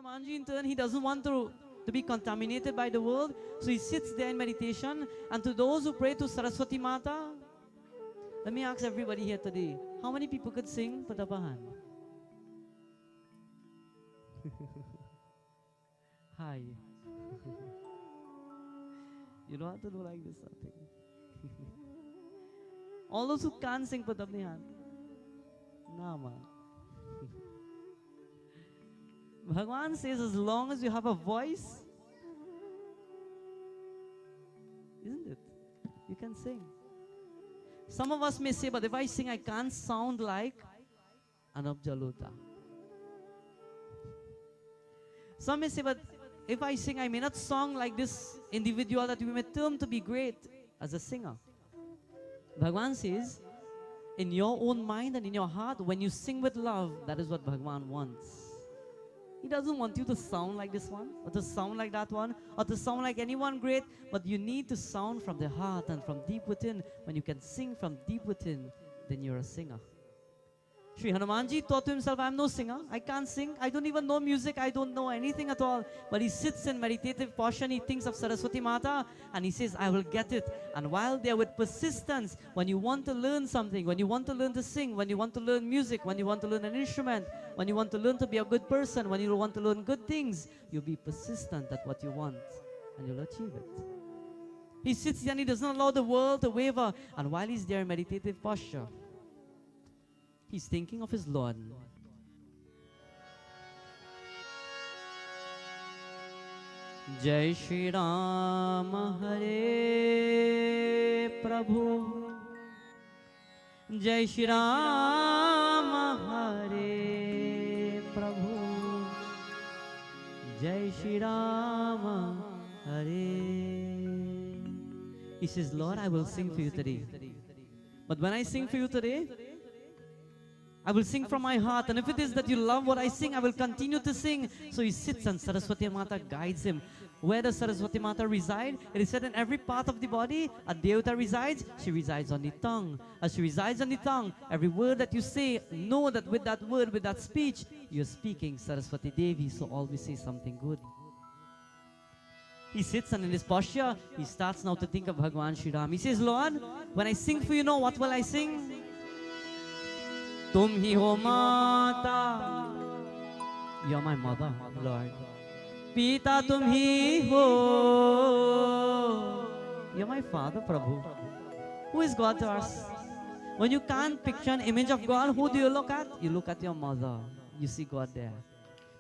Hanumanji in turn, he doesn't want to be contaminated by the world. So he sits there in meditation. And to those who pray to Saraswati Mata, let me ask everybody here today, how many people could sing? Put up a hand. Hi. You don't have to do like this, something. All those who can't sing, put up the hand. Nah, man. Bhagwan says, as long as you have a voice, isn't it? You can sing. Some of us may say, but if I sing, I can't sound like Anup Jalota. Some may say, but if I sing, I may not sing like this individual that we may term to be great as a singer. Bhagwan says, in your own mind and in your heart, when you sing with love, that is what Bhagwan wants. He doesn't want you to sound like this one, or to sound like that one, or to sound like anyone great, but you need to sound from the heart and from deep within. When you can sing from deep within, then you're a singer. Sri Hanumanji thought to himself, I'm no singer, I can't sing, I don't even know music, I don't know anything at all. But he sits in meditative posture and he thinks of Saraswati Mata and he says, I will get it. And while there with persistence, when you want to learn something, when you want to learn to sing, when you want to learn music, when you want to learn an instrument, when you want to learn to be a good person, when you want to learn good things, you'll be persistent at what you want and you'll achieve it. He sits there and he doesn't allow the world to waver. And while he's there in meditative posture, he's thinking of his Lord. Jai Shri Ram Hare Prabhu, Jai Shri Ram Hare Prabhu, Jai Shri Ram Hare. He says, Lord, I will sing for you today. But when I sing for you today, I will sing from my heart, and if it is that you love what I sing, I will continue to sing. So he sits and Saraswati Mata guides him. Where does Saraswati Mata reside? It is said in every part of the body, a Devata resides. She resides on the tongue. As she resides on the tongue, every word that you say, know that with that word, with that speech, you're speaking Saraswati Devi, so always say something good. He sits and in his posture, he starts now to think of Bhagwan Shri Ram. He says, Lord, when I sing for you, know what will I sing? Tum hi ho mata. You're my mother, Lord. Pita tum hi ho. You're my father, Prabhu. Who is God to us? When you can't picture an image of God, who do you look at? You look at your mother. You see God there.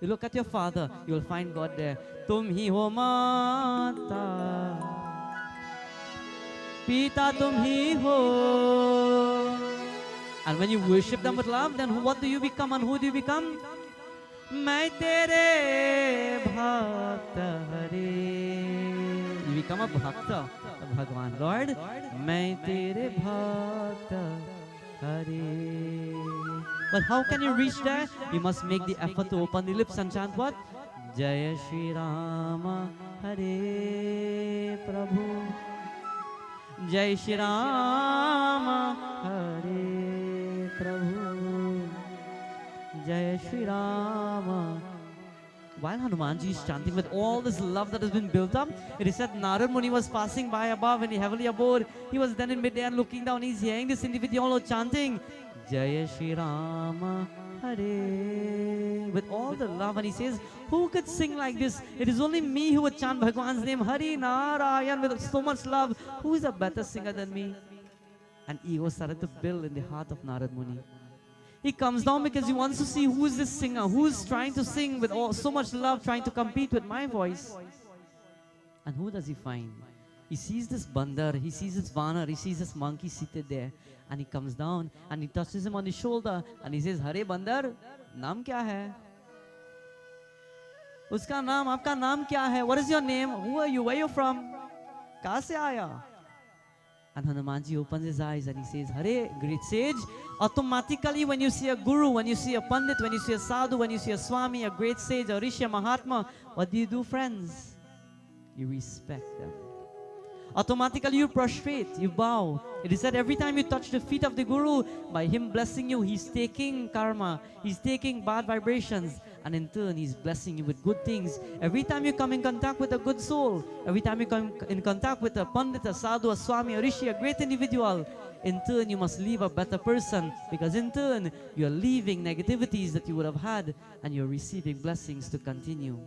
You look at your father, you will find God there. Tum hi ho mata. Pita tum hi ho. And when you worship them with love, then what do you become and who do you become? Main tere bhakta hare. You become a bhakta of Bhagwan. Lord, main tere bhakta hare. But how can you reach there? You must make the effort to open the lips and chant what? Jaya Shri Rama Hare Prabhu, Jai Shri Rama Hare Prabhu, Jai Shri Rama. While Hanumanji is chanting with all this love that has been built up, it is said Narad Muni was passing by above in the heavenly abode. He was then in mid-air and looking down. He's hearing this individual chanting Jaya Shri Rama Hare with all the love, and he says, who could sing like this? It is only me who would chant Bhagwan's name Hari Narayan with so much love. Who is a better singer than me? And ego started to build in the heart of Narad Muni. He comes down because he wants to see who is this singer, who is trying to sing with so much love, trying to compete with my voice. And who does he find? He sees this bandar, he sees this vanar, he sees this monkey seated there. And he comes down and he touches him on the shoulder and he says, Hare Bandar, naam kya hai? Uska naam, aapka naam kya hai? What is your name? Who are you? Where are you from? Kahan se aaya? And Hanumanji opens his eyes and he says, Hare, great sage. Automatically when you see a guru, when you see a pandit, when you see a sadhu, when you see a swami, a great sage, a rishi, a mahatma, what do, friends? You respect them. Automatically you prostrate, you bow. It is said every time you touch the feet of the Guru, by him blessing you, he's taking karma, he's taking bad vibrations, And in turn, He's blessing you with good things. Every time you come in contact with a good soul, every time you come in contact with a pandit, a sadhu, a swami, a rishi, a great individual, in turn, you must leave a better person, because in turn, you're leaving negativities that you would have had, and you're receiving blessings to continue.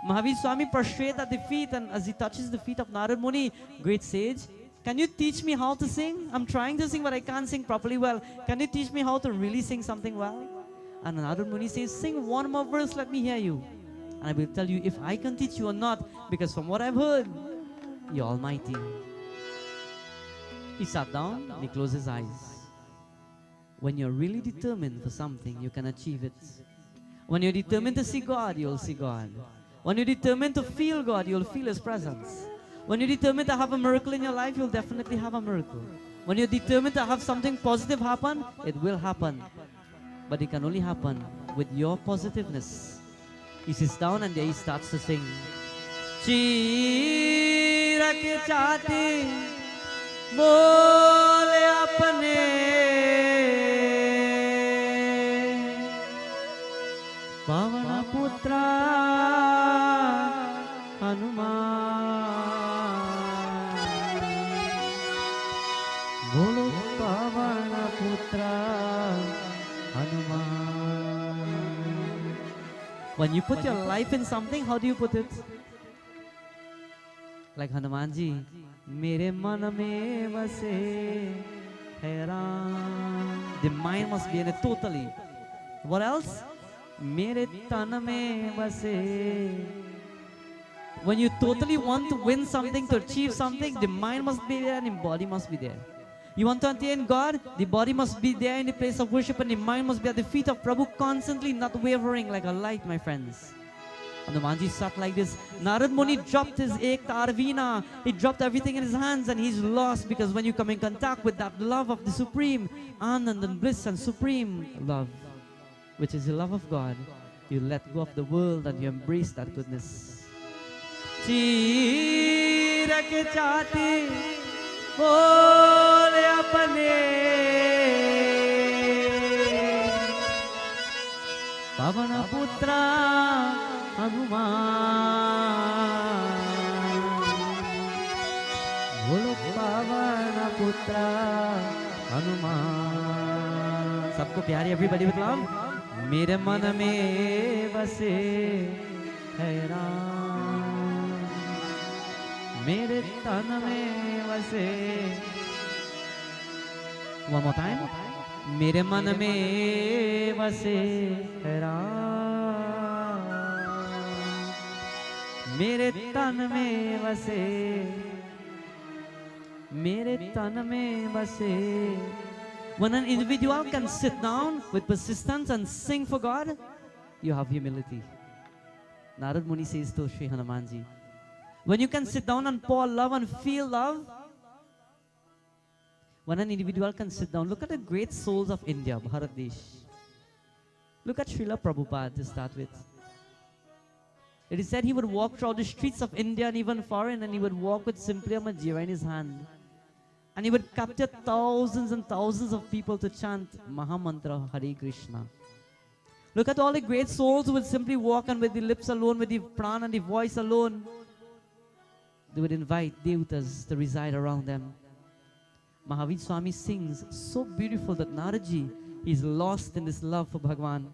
Mahavir Swami prostrate at the feet, and as he touches the feet of Narad Muni, great sage, can you teach me how to sing? I'm trying to sing, but I can't sing properly well. Can you teach me how to really sing something well? And Narad Muni says, sing one more verse, let me hear you. And I will tell you if I can teach you or not, because from what I've heard, you're almighty. He sat down and he closed his eyes. When you're really determined for something, you can achieve it. When you're determined to see God, you'll see God. When you're determined to feel God, you'll feel His presence. When you're determined to have a miracle in your life, you'll definitely have a miracle. When you're determined to have something positive happen, it will happen. But it can only happen with your positiveness. He sits down and there he starts to sing. चीर के चाहते बोले अपने पवन पुत्र हनुमान बोलो पवन पुत्र Hanuman. When you put your life in something, how do you put it? Like Hanuman ji, मेरे मन में बसे है Ram. The mind must be in it totally. What else? मेरे तन में बसे. When you totally want to win something, to achieve something, the mind must be there and the body must be there. You want to attain God, the body must be there in the place of worship and the mind must be at the feet of Prabhu, constantly not wavering like a light, my friends. Hanumanji sat like this. Narad Muni dropped his Ekta Arvina. He dropped everything in his hands and he's lost, because when you come in contact with that love of the Supreme, Anand and bliss and Supreme love, which is the love of God, you let go of the world and you embrace that goodness. चीर के चाहते बोले अपने पवन पुत्र हनुमान बोलो पवन पुत्र हनुमान. सबको प्यारी एवरीबॉडी विद लव. मेरे मन में बसे है राम, मेरे तन में बसे. One more time. मेरे मन में बसे है राम, मेरे तन में बसे, मेरे तन में बसे. When an individual can sit down with persistence and sing for God, you have humility. Narad Muni says to Sri Hanumanji, when you can sit down and pour love and feel love, when an individual can sit down, look at the great souls of India, Bharat Desh. Look at Srila Prabhupada to start with. It is said he would walk through the streets of India and even foreign, and he would walk with simply a Majira in his hand. And he would capture thousands and thousands of people to chant Mahamantra Hare Krishna. Look at all the great souls who would simply walk, and with the lips alone, with the prana and the voice alone, they would invite devatas to reside around them. Mahavir Swami sings so beautiful that Naraji is lost in this love for Bhagwan.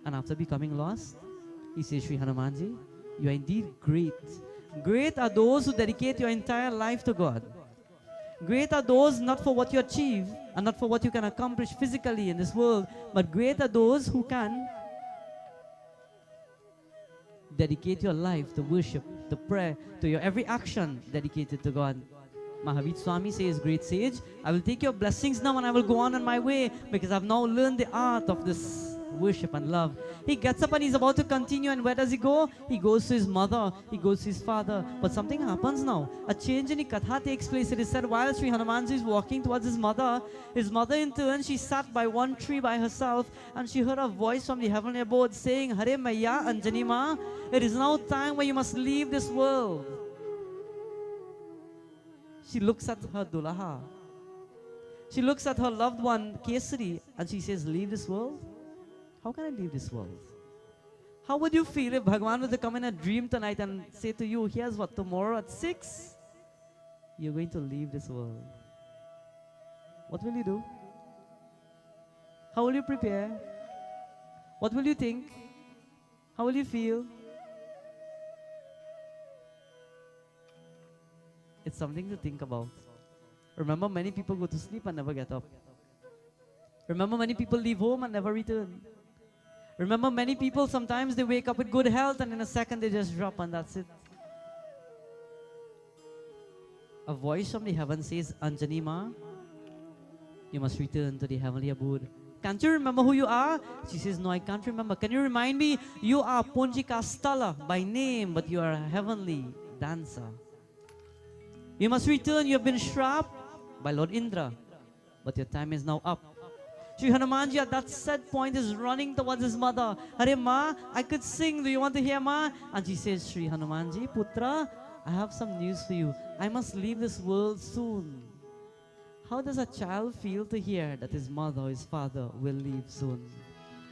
And after becoming lost, he says, Sri Hanumanji, you are indeed great. Great are those who dedicate your entire life to God. Great are those not for what you achieve and not for what you can accomplish physically in this world, but great are those who can dedicate your life to worship, to prayer, to your every action dedicated to God. Mahavir Swami says, great sage, I will take your blessings now and I will go on my way, because I have now learned the art of this worship and love. He gets up and he's about to continue, and where does he go? He goes to his mother, he goes to his father. But something happens now. A change in the katha takes place. It is said while Sri Hanumanji is walking towards his mother in turn, she sat by one tree by herself, and she heard a voice from the heavenly abode saying, Hare Maya Anjani Ma, it is now time where you must leave this world. She looks at her Dulaha. She looks at her loved one, Kesari, and she says, leave this world? how can I leave this world? How would you feel if Bhagwan were to come in a dream tonight and say to you, here's what, tomorrow at 6, you're going to leave this world. What will you do? How will you prepare? What will you think? How will you feel? It's something to think about. Remember, many people go to sleep and never get up. Remember, many people leave home and never return. Remember, many people, sometimes they wake up with good health and in a second they just drop and that's it. A voice from the heaven says, Anjani Ma, you must return to the heavenly abode. Can't you remember who you are? She says, no, I can't remember. Can you remind me? You are Punjika Stala by name, but you are a heavenly dancer. You must return. You have been strapped by Lord Indra, but your time is now up. Sri Hanumanji at that set point is running towards his mother. Hare Ma, I could sing. Do you want to hear Ma? And she says, Sri Hanumanji, Putra, I have some news for you. I must leave this world soon. How does a child feel to hear that his mother or his father will leave soon?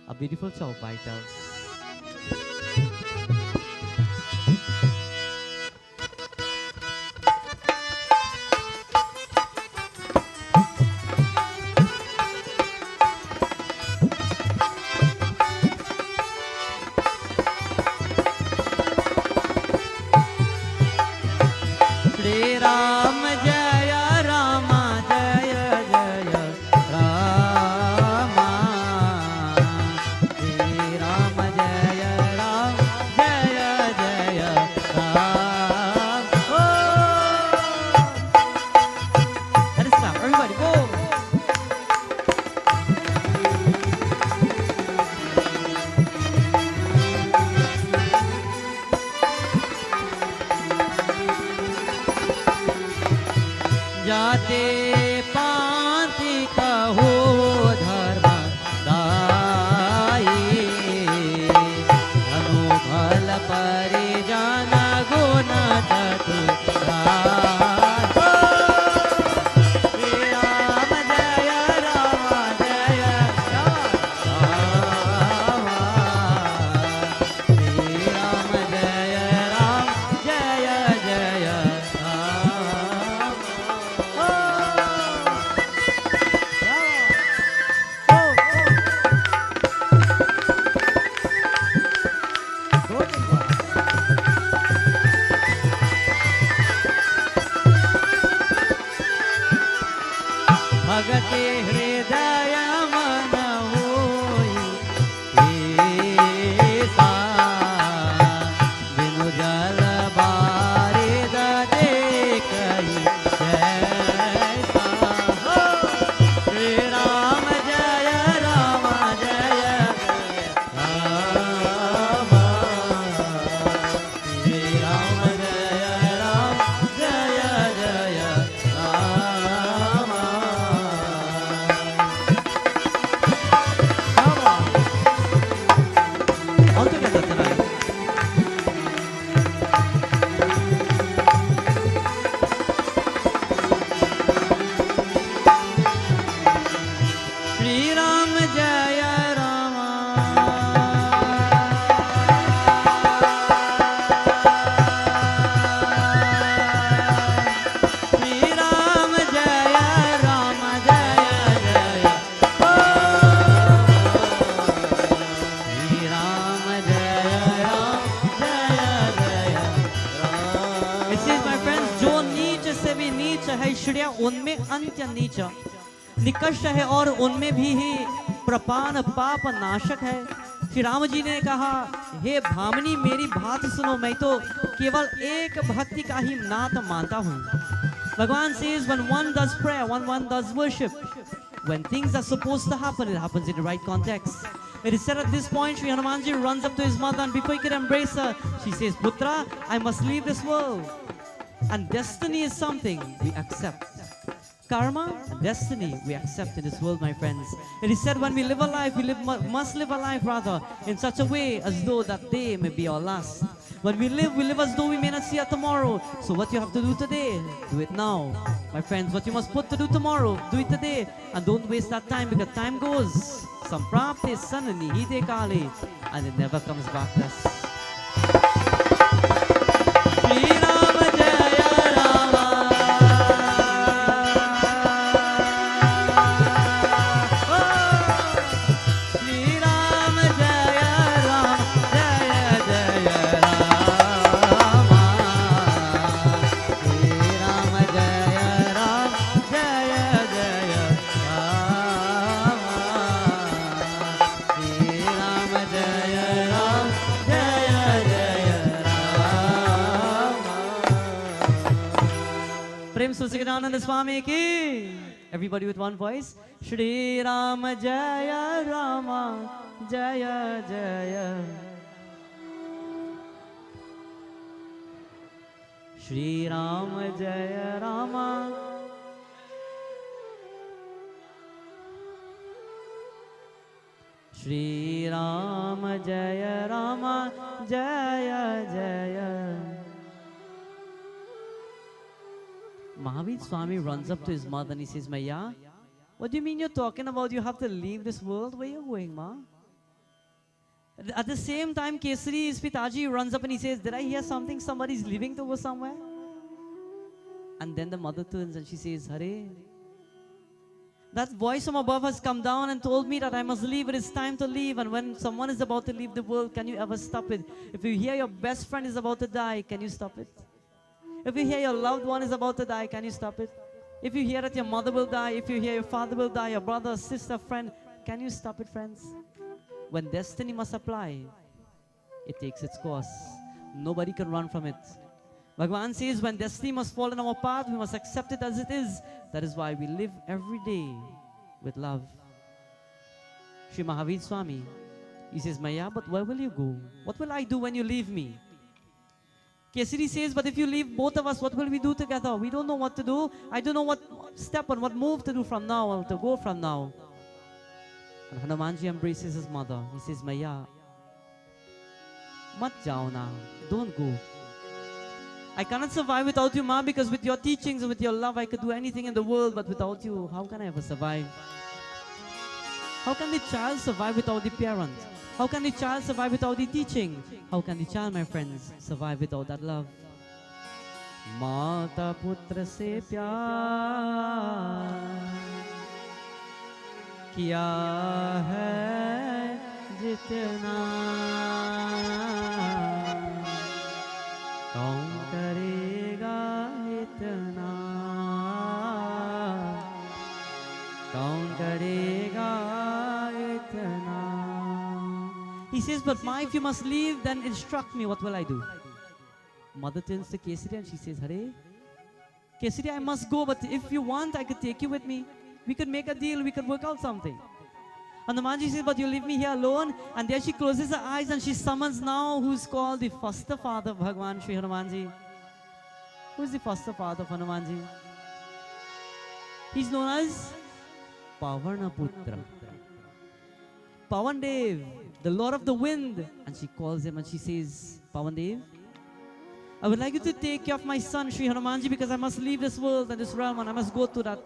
A beautiful chaupai tells. जाते पांति कहो धर्म दाई धनु भल परिजन गुण चतुराई राम जय राम जय राम जय राम जय जय भगते हृदय मन होई ऐसा बिनु जल बारिद देखई जैसा श्री राम जय राम जय राम श्री राम जय राम जय जय Ram all together tonight. Shri Ram Jaya Rama Shri Ram Jaya Rama Jaya Jaya Shri Ram Jaya Ram Jaya Jaya Ram. It says, my friends, जो नीच से भी नीच है श्रेय उनमें अंत्य नीच निकष है और उनमें भी ही प्रपान पाप नाशक है. श्री राम जी ने कहा, हे भामनी मेरी बात सुनो, मैं तो केवल एक भक्ति का ही नाथ मानता हूँ. Bhagavan says, when one does prayer, when one does worship, when things are supposed to happen, it happens in the right context. It is said at this point, Sri Hanumanji runs up to his mother and before he could embrace her, she says, Putra, I must leave this world. And destiny is something we accept. Karma, destiny, we accept in this world, my friends. It is said when we live a life, must live a life rather in such a way as though that day may be our last. When we live as though we may not see it tomorrow. So what you have to do today, do it now. My friends, what you must put to do tomorrow, do it today. And don't waste that time because time goes samprapte sananihite kale, and it never comes back to us. Shri Rama Jaya Rama. Prem Susikananda Swami ki. Everybody with one voice. Shri Rama Jaya Rama Jaya Jaya. Shri Rama Jaya Rama. Shri Rama Jaya Rama Jaya Jaya. Mahavir Swami runs up to his mother and he says, Maya, what do you mean you're talking about you have to leave this world? Where are you going, Ma? At the same time, Kesari, his Pitaji, runs up and he says, did I hear something? Somebody's leaving to go somewhere? And then the mother turns and she says, Hare, that voice from above has come down and told me that I must leave. It is time to leave. And when someone is about to leave the world, can you ever stop it? If you hear your best friend is about to die, can you stop it? If you hear your loved one is about to die, can you stop it? If you hear that your mother will die, if you hear your father will die, your brother, sister, friend, can you stop it, friends? When destiny must apply, it takes its course. Nobody can run from it. Bhagavan says when destiny must fall in our path, we must accept it as it is. That is why we live every day with love. Shri Mahavir Swami, he says, Maya, but where will you go? What will I do when you leave me? Kesari says, but if you leave both of us, what will we do together? We don't know what to do. I don't know what step and what move to do from now or to go from now. And Hanumanji embraces his mother. He says, Maya, mat jao na, don't go. I cannot survive without you, Ma, because with your teachings and with your love, I could do anything in the world, but without you, how can I ever survive? How can the child survive without the parent? How can the child survive without the teaching? How can the child, my friends, survive without that love? Mata putra se pyar kiya hai jitna kaun karega itna kaun karega itna. He says, but Ma, if you must leave, then instruct me, what will I do? Mother turns to Kesari and she says, Hare, Kesari, I must go, but if you want, I could take you with me. We could make a deal, we could work out something. And the Manji says, but you leave me here alone. And there she closes her eyes and she summons now who's called the foster father of Bhagavan Shri Hanumanji. Who is the foster father of Hanumanji? He's known as Pavanaputra. Pavandev, the Lord of the Wind. And she calls him and she says, Pavandev, I would like you to take care of my son Shri Hanumanji because I must leave this world and this realm and I must go to that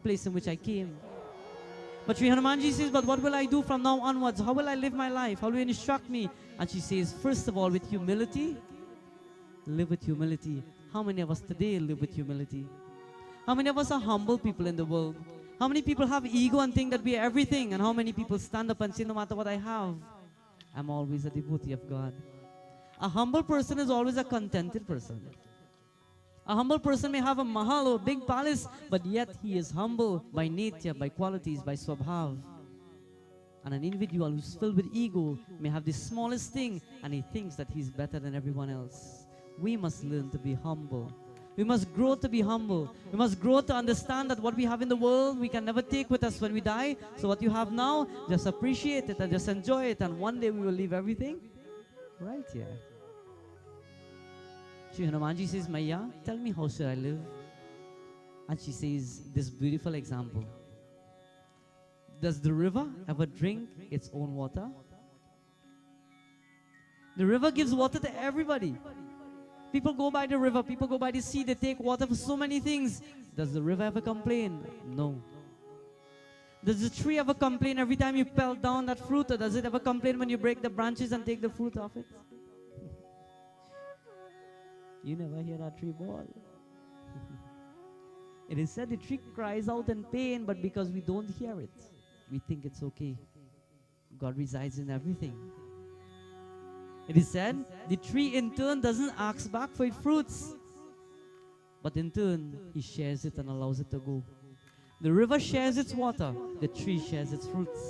place in which I came. But Shri Hanumanji says, but what will I do from now onwards? How will I live my life? How will you instruct me? And she says, first of all, with humility, live with humility. How many of us today live with humility? How many of us are humble people in the world? How many people have ego and think that we are everything? And how many people stand up and say, no matter what I have, I'm always a devotee of God. A humble person is always a contented person. A humble person may have a mahal or a big palace, but yet he is humble by nature, by qualities, by swabhav. And an individual who's filled with ego may have the smallest thing and he thinks that he's better than everyone else. We must learn to be humble. We must grow to be humble. We must grow to understand that what we have in the world, we can never take with us when we die. So what you have now, just appreciate it and just enjoy it. And one day we will leave everything right here. Shri Hanumanji says, Maya, tell me how should I live? And she says this beautiful example. Does the river ever drink its own water? The river gives water to everybody. People go by the river, people go by the sea, they take water for so many things. Does the river ever complain? No. Does the tree ever complain every time you pelt down that fruit, or does it ever complain when you break the branches and take the fruit off it? You never hear that tree bawl. It is said the tree cries out in pain, but because we don't hear it, we think it's okay. God resides in everything. It is said the tree in turn doesn't ask back for its fruits, but in turn, he shares it and allows it to go. The river shares its water, the tree shares its fruits.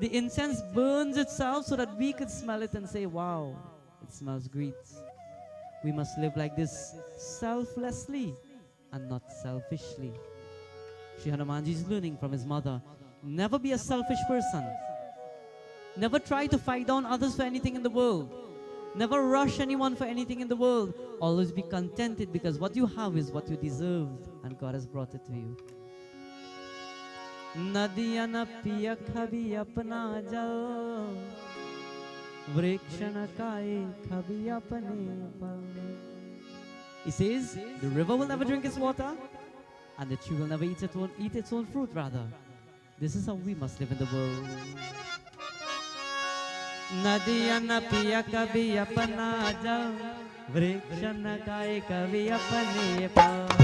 The incense burns itself so that we could smell it and say, wow, it smells great. We must live like this selflessly and not selfishly. Sri Hanumanji is learning from his mother. Never be a selfish person. Never try to fight down others for anything in the world. Never rush anyone for anything in the world. Always be contented, because what you have is what you deserved, and God has brought it to you. नदियाँ न पिया कभी अपना जल, वृक्ष न खाए कभी अपने फल. He says the river will never drink its water, and the tree will never eat its own fruit. Rather, this is how we must live in the world. नदियाँ न पिया कभी अपना जल, वृक्ष न खाए कभी अपने फल.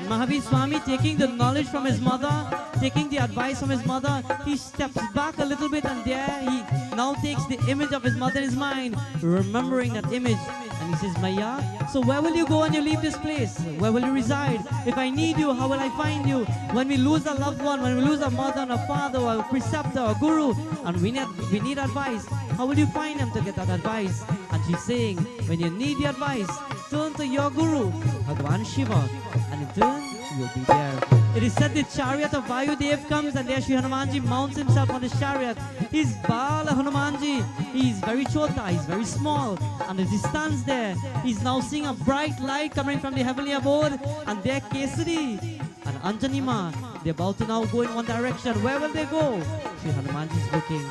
Mahavir Swami, taking the knowledge from his mother, taking the advice from his mother, he steps back a little bit, and there he now takes the image of his mother in his mind, remembering that image. And he says, Maya, so where will you go when you leave this place? Where will you reside? If I need you, how will I find you? When we lose a loved one, when we lose a mother and a father or a preceptor or guru, and we need advice, how will you find them to get that advice? And she's saying, when you need the advice, turn to your guru, Bhagavan Shiva, and in turn, you will be there. It is said the chariot of Vayudev comes, and there Sri Hanumanji mounts himself on his chariot. He's Bala Hanumanji. He's very chota, he's very small. And as he stands there, he's now seeing a bright light coming from the heavenly abode. And there Kesari and Anjanima, they're about to now go in one direction. Where will they go? Sri Hanumanji is looking.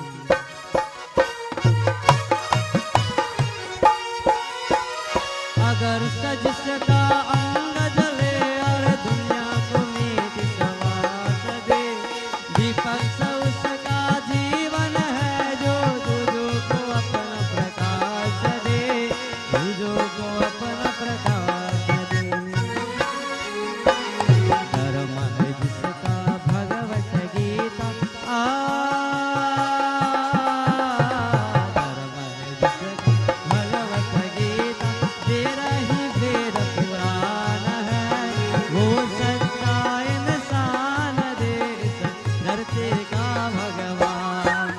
Agar saj sada anga jale ar dunya ko meet sawas de, deepak sa uska jeevan hai jo tujo ko apna prakash de, tujo ko apna prakash de. Dharma hai jiska Bhagavad Gita, dharma hai jiska Bhagavad Gita, तेरा ही वेद पुराण है, वो सच्चा इंसान देश धरती का भगवान.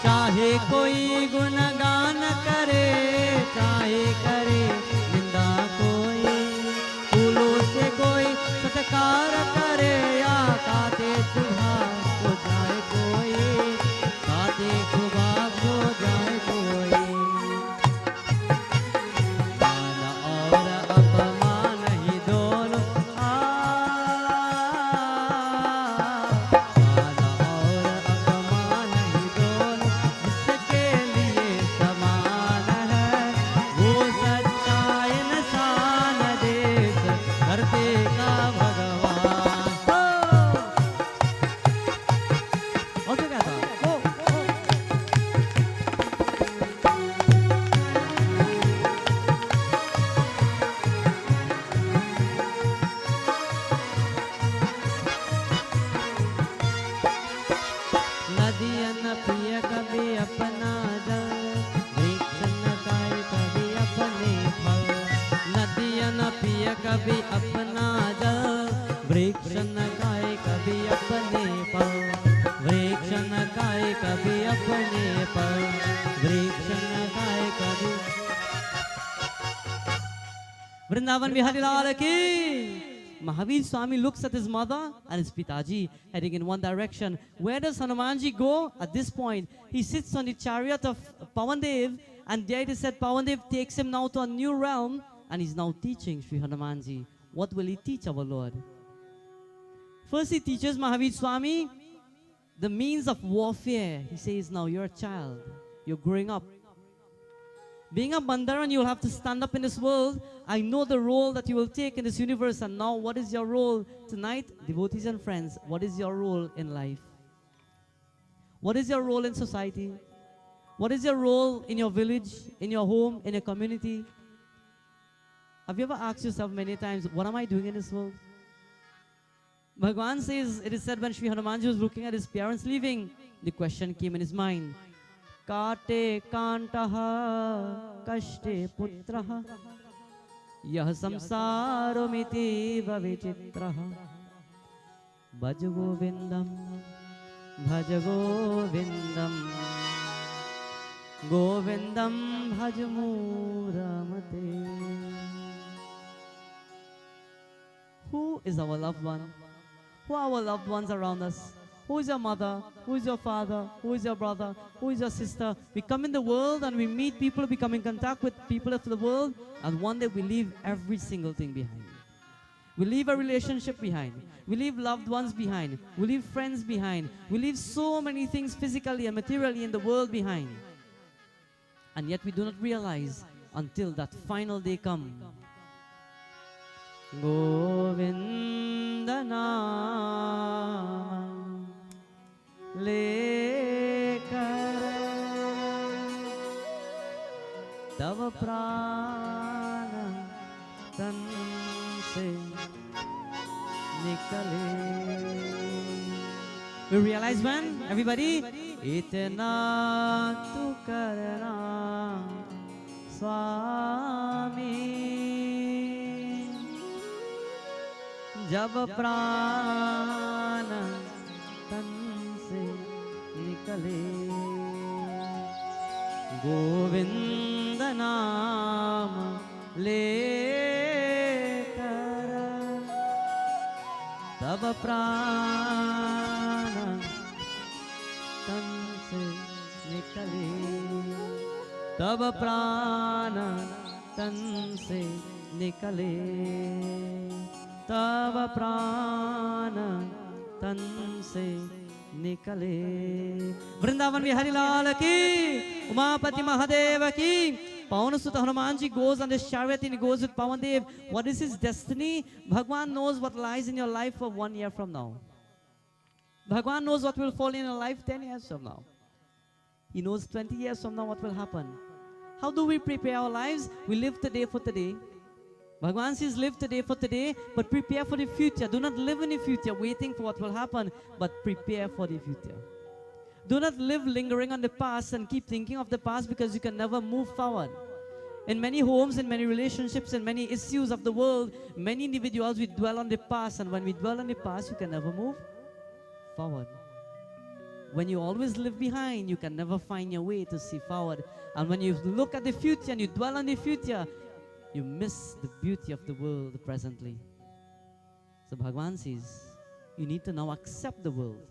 चाहे कोई गुणगान करे, चाहे करे निंदा कोई, फूलों से कोई सत्कार करे, या काते सुबह को जाए कोई, काते सुबह को जाए कोई. मान और अपमान ही दोनों, मान और अपमान ही दोनों जिसके लिए समान है, वो सच्चा इंसान देश धरती का भगवान. पिए कभी अपना जल, वृक्ष न खाए कभी अपने फल। नदियाँ न पिए कभी अपना जल, वृक्ष न खाए कभी अपने फल। वृक्ष न खाए कभी अपने फल, वृक्ष न खाए कभी। Vrindavan Bihari Lal ki. Mahavir Swami looks at his mother and his Pitaji heading in one direction. Where does Hanumanji go? At this point, he sits on the chariot of Pawandev, and there it is said Pawandev takes him now to a new realm, and he's now teaching Sri Hanumanji. What will he teach our Lord? First, he teaches Mahavir Swami the means of warfare. He says, now you're a child, you're growing up. Being a Bandaran, you will have to stand up in this world. I know the role that you will take in this universe. And now, what is your role tonight? Devotees and friends, what is your role in life? What is your role in society? What is your role in your village, in your home, in your community? Have you ever asked yourself many times, what am I doing in this world? Bhagwan says, it is said when Sri Hanumanji was looking at his parents leaving, the question came in his mind. काटे कांटः कष्टे पुत्रः यह संसारमिति विचित्रः भज गोविंदम गोविंदम भज मूरमते. Who is our loved one? Who are our loved ones around us? Who is your mother? Who is your father? Who is your brother? Who is your sister? We come in the world and we meet people, we come in contact with people of the world, and one day we leave every single thing behind. We leave a relationship behind. We leave loved ones behind. We leave friends behind. We leave so many things physically and materially in the world behind. And yet we do not realize until that final day comes. Govinda Nama लेकर तव प्राण तन से निकले. We realize when, everybody, इतना तू करना स्वामी, जब प्राण तन निकले. गोविंद नाम लेकर तब प्राण तन से निकले, तब प्राण तन से निकले, तब प्राण तन से निकले. वृंदावन बिहारी लाल की, उमापति महादेव की. Pavanasutta Hanumanji goes on this chariot and he goes with Pawandev. What is his destiny? Bhagwan knows what lies in your life for 1 year from now. Bhagwan knows what will fall in your life 10 years from now. He knows 20 years from now what will happen. How do we prepare our lives? We live today for today. Bhagwan says live today for today, but prepare for the future. Do not live in the future waiting for what will happen, but prepare for the future. Do not live lingering on the past and keep thinking of the past, because you can never move forward. In many homes, in many relationships, in many issues of the world, many individuals, we dwell on the past, and when we dwell on the past, you can never move forward. When you always live behind, you can never find your way to see forward. And when you look at the future and you dwell on the future, you miss the beauty of the world presently. So Bhagwan says, you need to now accept the world.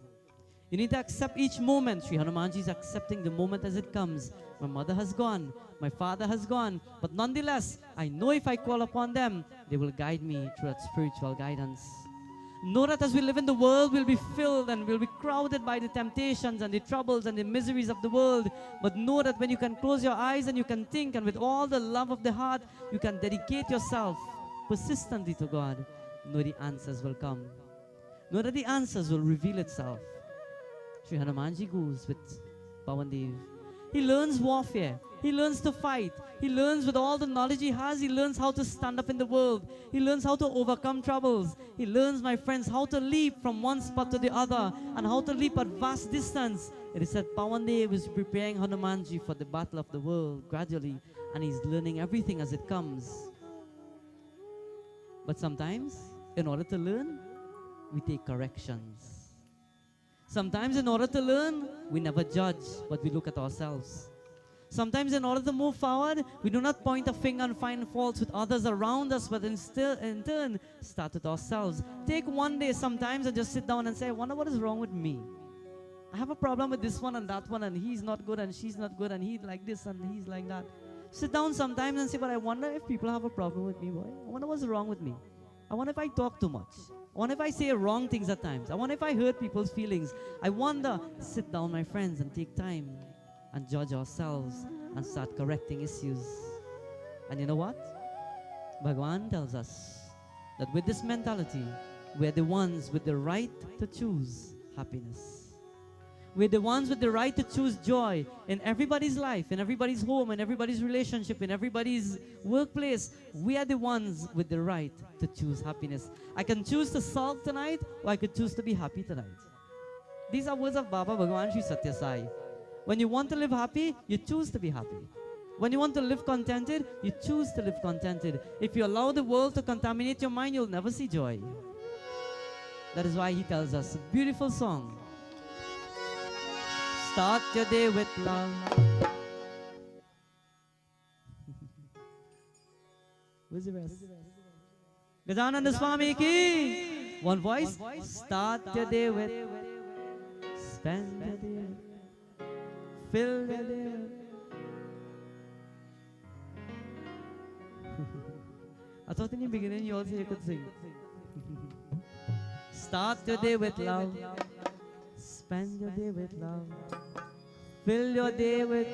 You need to accept each moment. Sri Hanumanji is accepting the moment as it comes. My mother has gone, my father has gone, but nonetheless, I know if I call upon them, they will guide me through that spiritual guidance. Know that as we live in the world, we'll be filled and we'll be crowded by the temptations and the troubles and the miseries of the world. But know that when you can close your eyes and you can think, and with all the love of the heart, you can dedicate yourself persistently to God, know the answers will come. Know that the answers will reveal itself. Sri Hanumanji goes with Pawandev. He learns warfare. He learns to fight. He learns with all the knowledge he has, he learns how to stand up in the world. He learns how to overcome troubles. He learns, my friends, how to leap from one spot to the other and how to leap at vast distance. It is said Pawandev is preparing Hanumanji for the battle of the world gradually, and he's learning everything as it comes. But sometimes, in order to learn, we take corrections. Sometimes in order to learn, we never judge, but we look at ourselves. Sometimes in order to move forward, we do not point a finger and find faults with others around us, but in turn, start with ourselves. Take one day sometimes and just sit down and say, I wonder what is wrong with me. I have a problem with this one and that one, and he's not good and she's not good, and he's like this and he's like that. Sit down sometimes and say, but I wonder if people have a problem with me, boy. I wonder what's wrong with me. I wonder if I talk too much. I wonder if I say wrong things at times. I wonder if I hurt people's feelings. I wonder. Sit down, my friends, and take time and judge ourselves and start correcting issues. And you know what? Bhagavan tells us that with this mentality, we're the ones with the right to choose happiness. We're the ones with the right to choose joy in everybody's life, in everybody's home, in everybody's relationship, in everybody's workplace. We are the ones with the right to choose happiness. I can choose to sulk tonight, or I could choose to be happy tonight. These are words of Baba Bhagavan Sri Satya Sai. When you want to live happy, you choose to be happy. When you want to live contented, you choose to live contented. If you allow the world to contaminate your mind, you'll never see joy. That is why he tells us a beautiful song. Start your day with love. Where's the rest? Gajananda Swami ki. One voice. Start your day with. Spend your day with. Fill your day with. I thought in the beginning you also could sing. Start your day with love. Spend your day with love. Fill your day with.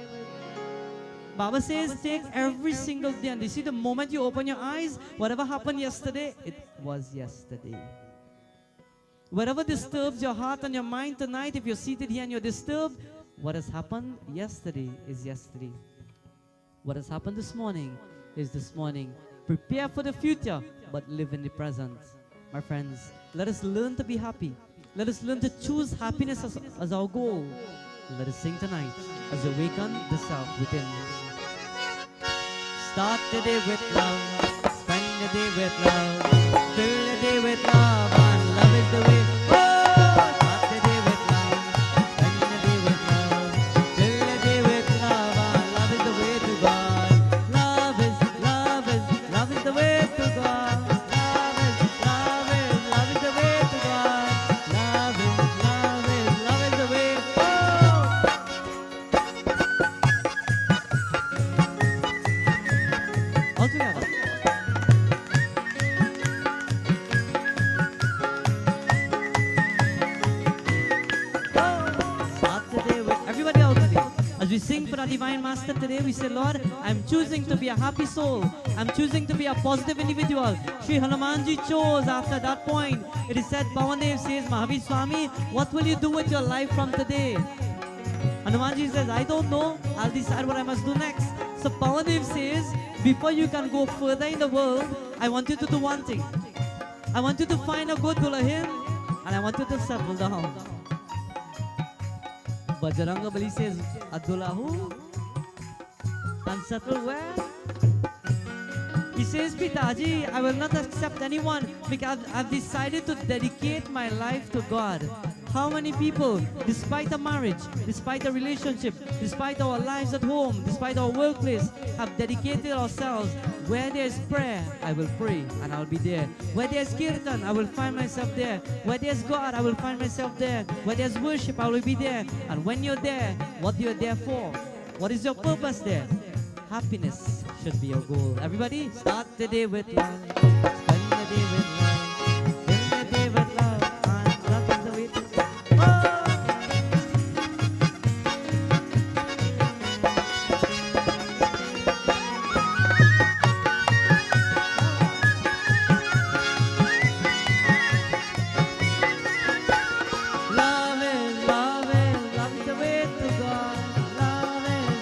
Baba says take every single day, and you see the moment you open your eyes, whatever happened yesterday, it was yesterday. Whatever disturbs your heart and your mind tonight, if you're seated here and you're disturbed, what has happened yesterday is yesterday. What has happened this morning is this morning. Prepare for the future, but live in the present. My friends, let us learn to be happy. Let us learn to choose happiness as our goal. Let us sing tonight as we awaken the self within. Start the day with love. Spend the day with love. Fill the day with love. And love is the way. Oh! Start the day with love. Spend the day with love. Fill the day with love. And love is the way to God. Love is the way to God. Love is the way to God. Love is the way. Oh! All together. As we sing for our Divine Master today, we say, Lord, I'm choosing to be a happy soul. I'm choosing to be a positive individual. Sri Hanumanji chose after that point. It is said, Pawandev says, Mahavir Swami, what will you do with your life from today? Hanumanji says, I don't know. I'll decide what I must do next. So Pawandev says, before you can go further in the world, I want you to do one thing. I want you to find a good Dulahin, and I want you to settle down. Bajranga Bali says, Adulahu, and settle where? He says, Pitaji, I will not accept anyone because I've decided to dedicate my life to God. How many people, despite a marriage, despite a relationship, despite our lives at home, despite our workplace, have dedicated ourselves? Where there is prayer, I will pray and I'll be there. Where there is kirtan, I will find myself there. Where there is God, I will find myself there. Where there is worship, I will be there. And when you're there, what you're there for? What is your purpose there? Happiness should be your goal. Everybody, start the day with love. Spend the day with love. Fill the day with love. And love is the way to go. Love is the way to God. Love is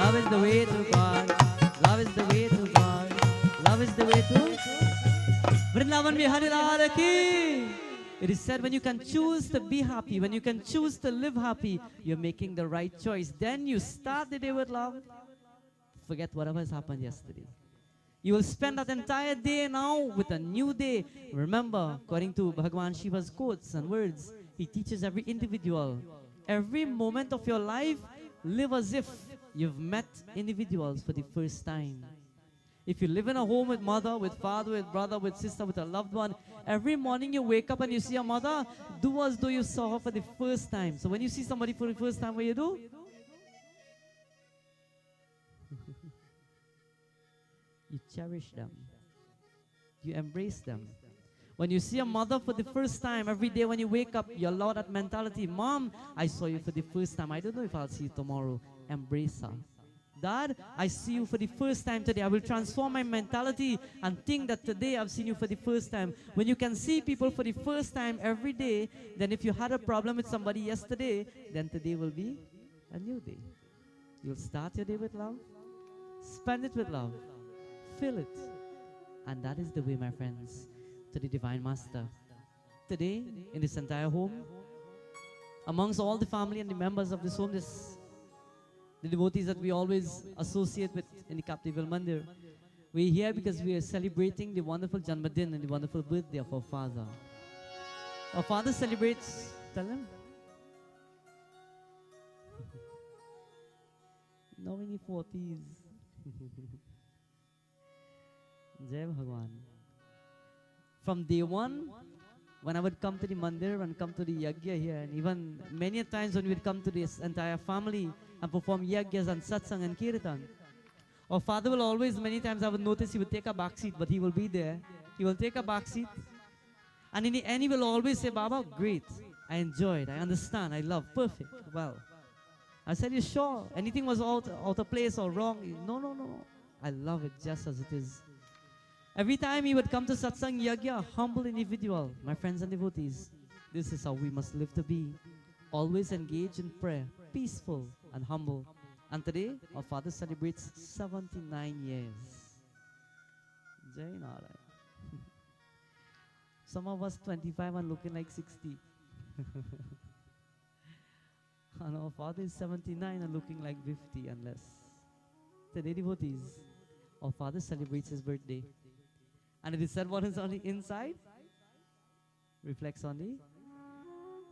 Love is the way to God. Love is the way to God. Love is the way to Vrindavan Bihari Lal ki. It is said when you can choose to be happy, when you can choose to live happy, you're making the right choice. Then you start the day with love. Forget whatever has happened yesterday. You will spend that entire day now with a new day. Remember, according to Bhagwan Shiva's quotes and words, he teaches every individual, every moment of your life, live as if you've met individuals for the first time. If you live in a home with mother, with father, with brother, with sister, with a loved one, every morning you wake up and you see your mother, do as though you saw her for the first time. So when you see somebody for the first time, what do? You cherish them. You embrace them. When you see a mother for the first time, every day when you wake up, you allow that mentality. Mom, I saw you for the first time. I don't know if I'll see you tomorrow. Embrace her. Dad, I see you for the first time today. I will transform my mentality and think that today I've seen you for the first time. When you can see people for the first time every day, then if you had a problem with somebody yesterday, then today will be a new day. You'll start your day with love, spend it with love, feel it. And that is the way, my friends, to the Divine Master. Today, in this entire home, amongst all the family and the members of this home, the devotees that we always associate with in the Kaptival Mandir, we're here because we are celebrating the wonderful Janmadin and the wonderful birthday of our father. Our father celebrates, tell him, now in the 40s. Jai Bhagwan. From day one, when I would come to the mandir and come to the yagya here, and even many times when we'd come to this entire family and perform yagyas and satsang and kirtan, our father will always, many times I would notice he would take a back seat, but he will be there. He will take a back seat, and in the end he will always say, Baba, great, I enjoyed, I understand, I love, perfect, well. I said, you sure? Anything was out of place or wrong? No. I love it just as it is. Every time he would come to satsang yagya, humble individual, my friends and devotees, this is how we must live to be. Always engage in prayer, peaceful and humble. And today, our father celebrates 79 years. Jai Narayan. Some of us 25 and looking like 60. And our father is 79 and looking like 50 and less. Today, devotees, our father celebrates his birthday. And it is said what is on the inside reflects on the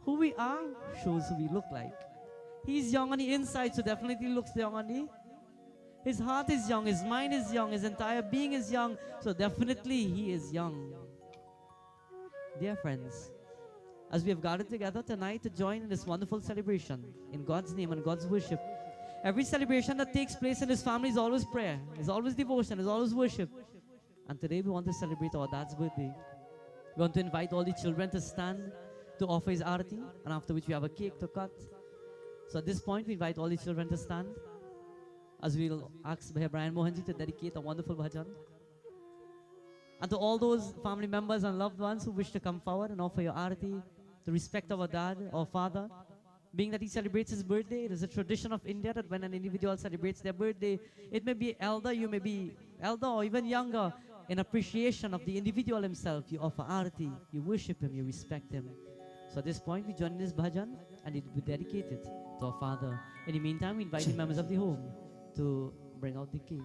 who we are, shows who we look like. He's young on the inside, so definitely looks young on the. His heart is young, his mind is young, his entire being is young, so definitely he is young. Dear friends, as we have gathered together tonight to join in this wonderful celebration in God's name and God's worship, every celebration that takes place in this family is always prayer, is always devotion, is always worship. And today we want to celebrate our dad's birthday. We want to invite all the children to stand to offer his arati, and after which we have a cake to cut. So at this point we invite all the children to stand as we'll ask Bhai Brian Mohanji to dedicate a wonderful bhajan. And to all those family members and loved ones who wish to come forward and offer your arati to respect our dad, our father. Being that he celebrates his birthday, it is a tradition of India that when an individual celebrates their birthday, it may be elder, you may be elder or even younger, in appreciation of the individual himself, you offer arati, you worship him, you respect him. So at this point, we join in this bhajan and it will be dedicated to our father. In the meantime, we invite the members of the home to bring out the cake.